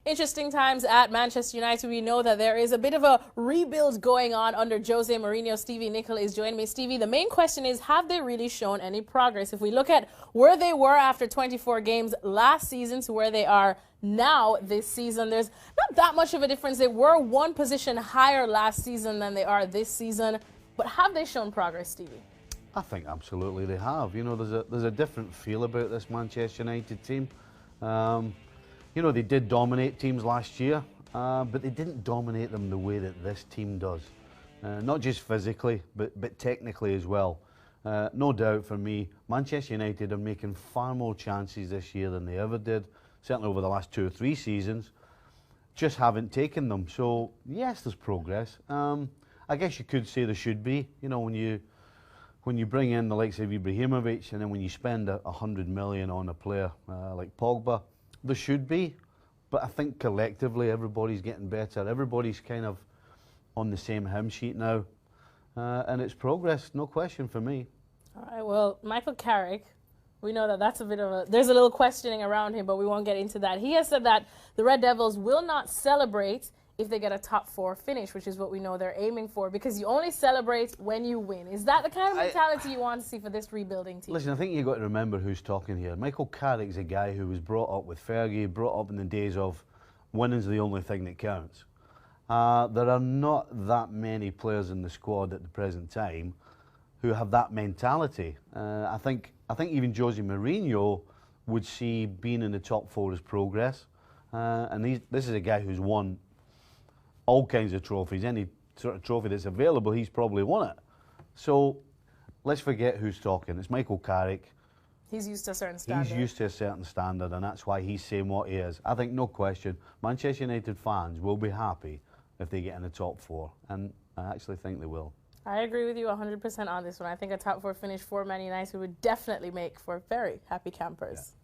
Interesting times at Manchester United. We know that there is a bit of a rebuild going on under Jose Mourinho. Stevie Nicol is joining me. Stevie, the main question is, have they really shown any progress? If we look at where they were after 24 games last season to where they are now this season, there's not that much of a difference. They were one position higher last season than they are this season. But have they shown progress, Stevie? I think absolutely they have. You know, there's a different feel about this Manchester United team. You know, they did dominate teams last year, but they didn't dominate them the way that this team does. Not just physically, but technically as well. No doubt for me, Manchester United are making far more chances this year than they ever did, certainly over the last 2 or 3 seasons. Just haven't taken them. So, yes, there's progress. I guess you could say there should be. You know, when you bring in the likes of Ibrahimovic and then when you spend 100 million on a player like Pogba, there should be, but I think collectively everybody's getting better. Everybody's kind of on the same hymn sheet now, and it's progress, no question for me. All right, well, Michael Carrick, we know that that's a bit of a, there's a little questioning around him, but we won't get into that. He has said that the Red Devils will not celebrate if they get a top 4 finish, which is what we know they're aiming for, because you only celebrate when you win. Is that the kind of mentality you want to see for this rebuilding team? Listen, I think you've got to remember who's talking here. Michael Carrick's a guy who was brought up with Fergie, brought up in the days of winning's the only thing that counts. There are not that many players in the squad at the present time who have that mentality. I think even Jose Mourinho would see being in the top 4 as progress. And this is a guy who's won all kinds of trophies. Any sort of trophy that's available, he's probably won it. So let's forget who's talking. It's Michael Carrick. He's used to a certain standard. He's used to a certain standard, and that's why he's saying what he is. I think, no question, Manchester United fans will be happy if they get in the top 4, and I actually think they will. I agree with you 100% on this one. I think a top 4 finish for Man United would definitely make for very happy campers. Yeah.